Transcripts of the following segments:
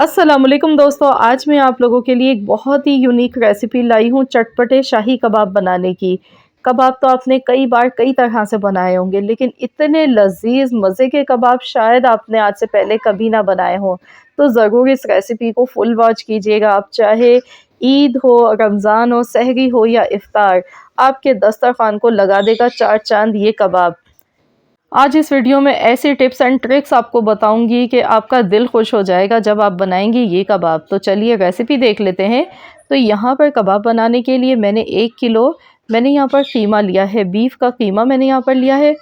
अस्सलामुअलैकुम दोस्तों, आज मैं आप लोगों के लिए एक बहुत ही यूनिक रेसिपी लाई हूँ चटपटे शाही कबाब बनाने की। कबाब तो आपने कई बार कई तरह से बनाए होंगे, लेकिन इतने लज़ीज़ मज़े के कबाब शायद आपने आज से पहले कभी ना बनाए हों। तो ज़रूर इस रेसिपी को फुल वॉच कीजिएगा। आप चाहे ईद हो, रमज़ान हो, सहरी हो या इफ्तार, आपके दस्तरखान को लगा देगा चार चाँद ये कबाब। आज इस वीडियो में ऐसी टिप्स एंड ट्रिक्स आपको बताऊंगी कि आपका दिल खुश हो जाएगा जब आप बनाएंगे ये कबाब। तो चलिए रेसिपी देख लेते हैं। तो यहाँ पर कबाब बनाने के लिए मैंने 1 किलो मैंने यहाँ पर कीमा लिया है, बीफ का कीमा मैंने यहाँ पर लिया है।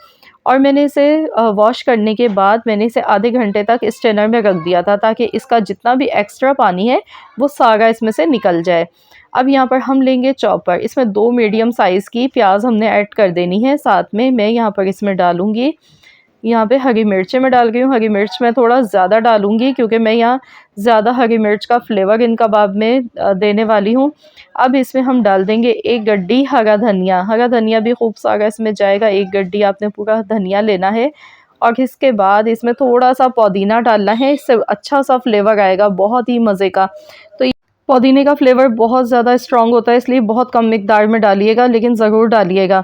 और मैंने इसे वॉश करने के बाद मैंने इसे आधे घंटे तक स्ट्रेनर में रख दिया था, ताकि इसका जितना भी एक्स्ट्रा पानी है वो सारा इसमें से निकल जाए। अब यहाँ पर हम लेंगे चॉपर, इसमें 2 मीडियम साइज़ की प्याज हमने ऐड कर देनी है। साथ में मैं यहाँ पर इसमें डालूँगी, यहाँ पे हरी मिर्चें मैं डाल रही हूँ। हरी मिर्च मैं थोड़ा ज़्यादा डालूँगी क्योंकि मैं यहाँ ज़्यादा हरी मिर्च का फ्लेवर इन कबाब में देने वाली हूँ। अब इसमें हम डाल देंगे 1 गड्डी हरा धनिया। हरा धनिया भी खूब सारा इसमें जाएगा, 1 गड्डी आपने पूरा धनिया लेना है। और इसके बाद इसमें थोड़ा-सा पुदीना डालना है, इससे अच्छा-सा फ्लेवर आएगा बहुत ही मज़े का। तो पुदीने का फ्लेवर बहुत ज़्यादा स्ट्रॉन्ग होता है, इसलिए बहुत कम मिकदार में डालिएगा, लेकिन ज़रूर डालिएगा।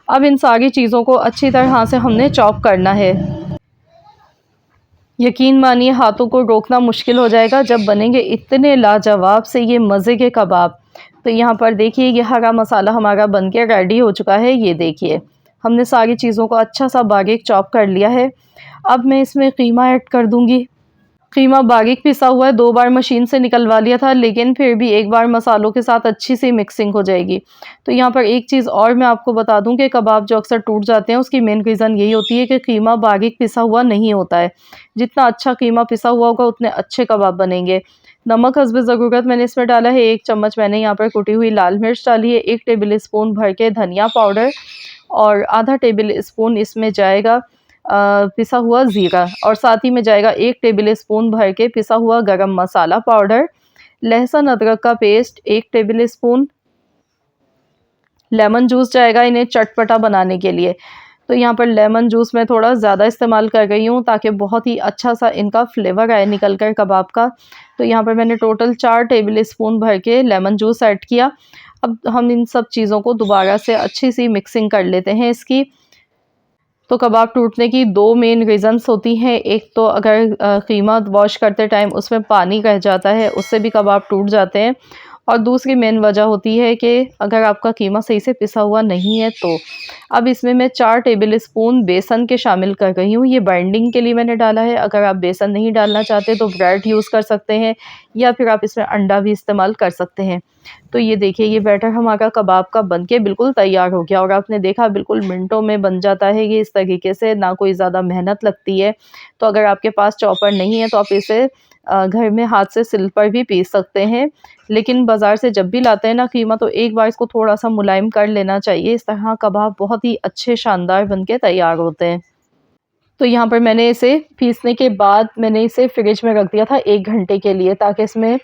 अब इन सारी चीज़ों को अच्छी तरह से हमने चॉप करना है। यकीन मानिए हाथों को रोकना मुश्किल हो जाएगा जब बनेंगे इतने लाजवाब से ये मज़े के कबाब। तो यहाँ पर देखिए ये हरा मसाला हमारा बन के रेडी हो चुका है। ये देखिए हमने सारी चीज़ों को अच्छा सा बारीक चॉप कर लिया है। अब मैं इसमें कीमा ऐड कर दूँगी। कीमा बारीक पिसा हुआ है, 2 बार मशीन से निकलवा लिया था, लेकिन फिर भी एक बार मसालों के साथ अच्छी सी मिक्सिंग हो जाएगी। तो यहाँ पर एक चीज़ और मैं आपको बता दूँ कि कबाब जो अक्सर टूट जाते हैं उसकी मेन रीज़न यही होती है कि कीमा बारीक पिसा हुआ नहीं होता है। जितना अच्छा कीमा पिसा हुआ होगा उतने अच्छे कबाब बनेंगे। नमक हस्बे ज़रूरत मैंने इसमें डाला है, 1 चम्मच मैंने यहाँ पर कुटी हुई लाल मिर्च डाली है, 1 टेबल स्पून भर के धनिया पाउडर और आधा टेबल स्पून इसमें जाएगा पिसा हुआ ज़ीरा, और साथ ही में जाएगा 1 टेबल स्पून भर के पिसा हुआ गरम मसाला पाउडर, लहसुन अदरक का paste 1 table spoon, lemon juice जाएगा इन्हें चटपटा बनाने के लिए। तो यहाँ पर लेमन जूस मैं थोड़ा ज़्यादा इस्तेमाल कर रही हूँ ताकि बहुत ही अच्छा सा इनका फ्लेवर आए निकल कर कबाब का। तो यहाँ पर मैंने टोटल 4 टेबल स्पून भर के लेमन जूस ऐड किया। अब हम इन सब चीज़ों को दोबारा से अच्छी सी मिक्सिंग कर लेते हैं इसकी। तो कबाब टूटने की 2 मेन रीज़न्स होती हैं। एक तो अगर कीमा वॉश करते टाइम उसमें पानी रह जाता है, उससे भी कबाब टूट जाते हैं। और दूसरी मेन वजह होती है कि अगर आपका कीमा सही से पिसा हुआ नहीं है तो। अब इसमें मैं 4 टेबल स्पून बेसन के शामिल कर रही हूँ, ये बाइंडिंग के लिए मैंने डाला है। अगर आप बेसन नहीं डालना चाहते तो ब्रेड यूज़ कर सकते हैं, या फिर आप इसमें अंडा भी इस्तेमाल कर सकते हैं। तो ये देखिए ये बैटर हमारा कबाब का बनके बिल्कुल तैयार हो गया, और आपने देखा बिल्कुल मिनटों में बन जाता है ये इस तरीके से, ना कोई ज़्यादा मेहनत लगती है। तो अगर आपके पास चॉपर नहीं है तो आप इसे घर में हाथ से सिल पर भी पीस सकते हैं। लेकिन बाज़ार से जब भी लाते हैं ना कीमा, तो एक बार इसको थोड़ा-सा मुलायम कर लेना चाहिए। इस तरह कबाब बहुत ही अच्छे शानदार बनके तैयार होते हैं। तो यहाँ पर मैंने इसे पीसने के बाद मैंने इसे फ्रिज में रख दिया था 1 घंटे के लिए, ताकि इसमें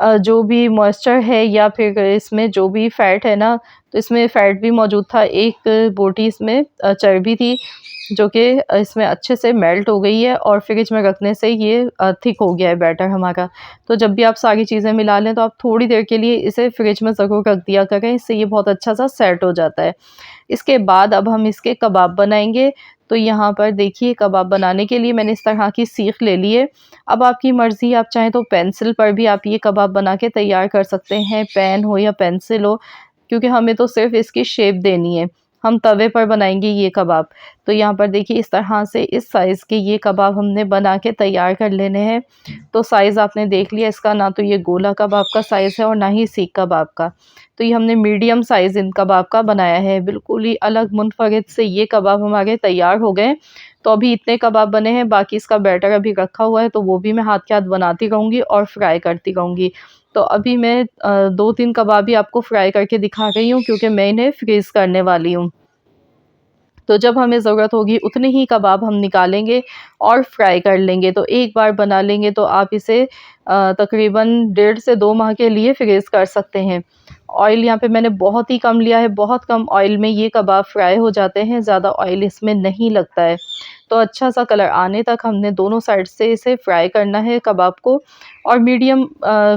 जो भी मॉइस्चर है या फिर इसमें जो भी फ़ैट है ना, तो इसमें फ़ैट भी मौजूद था। एक बोटी इसमें चर्बी थी जो कि इसमें अच्छे से मेल्ट हो गई है, और फ्रिज में रखने से ये थिक हो गया है बैटर हमारा। तो जब भी आप सारी चीज़ें मिला लें तो आप थोड़ी देर के लिए इसे फ्रिज में ज़रूर रख दिया करें, इससे ये बहुत अच्छा सा सेट हो जाता है। इसके बाद अब हम इसके कबाब बनाएँगे। तो यहाँ पर देखिए कबाब बनाने के लिए मैंने इस तरह की सीख ले ली है। अब आपकी मर्ज़ी, आप चाहें तो पेंसिल पर भी आप ये कबाब बना के तैयार कर सकते हैं, पेन हो या पेंसिल हो, क्योंकि हमें तो सिर्फ़ इसकी शेप देनी है। हम तवे पर बनाएँगे ये कबाब। तो यहाँ पर देखिए इस तरह से इस साइज़ के ये कबाब हमने बना के तैयार कर लेने हैं। तो साइज़ आपने देख लिया इसका, ना तो ये गोला कबाब का साइज़ है और ना ही सीख कबाब का। तो ये हमने मीडियम साइज़ इन कबाब का बनाया है। बिल्कुल ही अलग मुनफ़रिद से ये कबाब हमारे तैयार हो गए। तो अभी इतने कबाब बने हैं, बाकी इसका बैटर अभी रखा हुआ है, तो वो भी मैं हाथ के हाथ बनाती रहूँगी और फ्राई करती रहूँगी। तो अभी मैं 2-3 कबाब ही आपको फ्राई करके दिखा रही हूँ, क्योंकि मैं इन्हें फ्रीज़ करने वाली हूँ। तो जब हमें ज़रूरत होगी उतने ही कबाब हम निकालेंगे और फ्राई कर लेंगे। तो एक बार बना लेंगे तो आप इसे तकरीबन 1.5 से 2 माह के लिए फ्रीज़ कर सकते हैं। ऑयल यहाँ पे मैंने बहुत ही कम लिया है, बहुत कम ऑयल में ये कबाब फ्राई हो जाते हैं, ज़्यादा ऑयल इसमें नहीं लगता है। तो अच्छा-सा कलर आने तक हमने दोनों साइड से इसे फ्राई करना है कबाब को, और मीडियम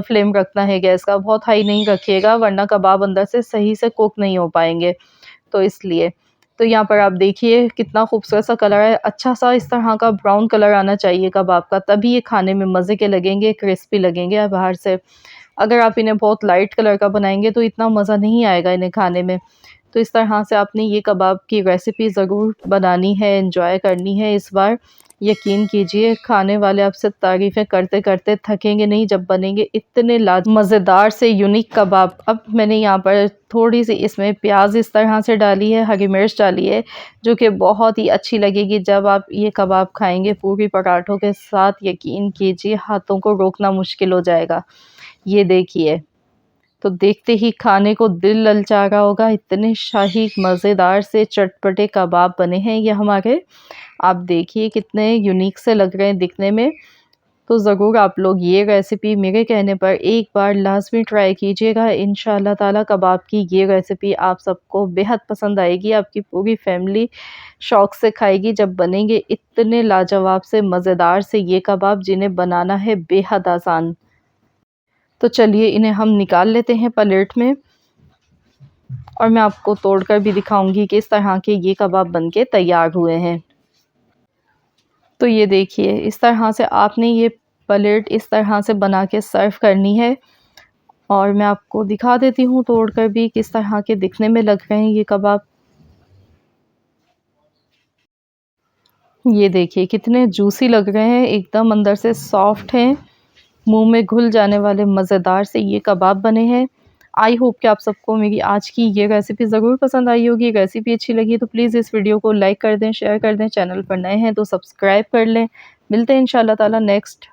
फ्लेम रखना है गैस का, बहुत हाई नहीं रखिएगा वरना कबाब अंदर से सही से कुक नहीं हो पाएँगे, तो इसलिए। तो यहाँ पर आप देखिए कितना खूबसूरत सा कलर है, अच्छा-सा इस तरह का ब्राउन कलर आना चाहिए कबाब का, तभी ये खाने में मज़े के लगेंगे, क्रिस्पी लगेंगे बाहर से। अगर आप इन्हें बहुत लाइट कलर का बनाएँगे तो इतना मज़ा नहीं आएगा इन्हें खाने में। तो इस तरह से आपने ये कबाब की रेसिपी ज़रूर बनानी है, एन्जॉय करनी है इस बार। यकीन कीजिए खाने वाले आपसे तारीफ़ें करते-करते थकेंगे नहीं जब बनेंगे इतने मज़ेदार से यूनिक कबाब। अब मैंने यहाँ पर थोड़ी-सी इसमें प्याज़ इस तरह से डाली है, हरी मिर्च डाली है, जो कि बहुत ही अच्छी लगेगी जब आप ये कबाब खाएँगे पूरी पराठों के साथ। यकीन कीजिए हाथों को रोकना मुश्किल हो जाएगा। ये देखिए, तो देखते ही खाने को दिल ललचा रहा होगा, इतने शाही मज़ेदार से चटपटे कबाब बने हैं ये हमारे। आप देखिए कितने यूनिक से लग रहे हैं दिखने में। तो ज़रूर आप लोग ये रेसिपी मेरे कहने पर एक बार लाज़मी ट्राई कीजिएगा। इंशाअल्लाह ताला कबाब की ये रेसिपी आप सबको बेहद पसंद आएगी, आपकी पूरी फैमिली शौक़ से खाएगी जब बनेंगे इतने लाजवाब से मज़ेदार से ये कबाब, जिन्हें बनाना है बेहद आसान। तो चलिए इन्हें हम निकाल लेते हैं प्लेट में, और मैं आपको तोड़कर भी दिखाऊंगी कि इस तरह के ये कबाब बनके तैयार हुए हैं। तो ये देखिए इस तरह से आपने ये प्लेट इस तरह से बना के सर्व करनी है, और मैं आपको दिखा देती हूँ तोड़कर भी किस तरह के दिखने में लग रहे हैं ये कबाब। ये देखिए कितने जूसी लग रहे हैं, एकदम अंदर से सॉफ्ट हैं, मुंह में घुल जाने वाले मज़ेदार से ये कबाब बने हैं। आई होप कि आप सबको मेरी आज की ये रेसिपी ज़रूर पसंद आई होगी। रेसिपी अच्छी लगी तो प्लीज़ इस वीडियो को लाइक कर दें, शेयर कर दें, चैनल पर नए हैं तो सब्सक्राइब कर लें। मिलते हैं इंशाअल्लाह ताला नेक्स्ट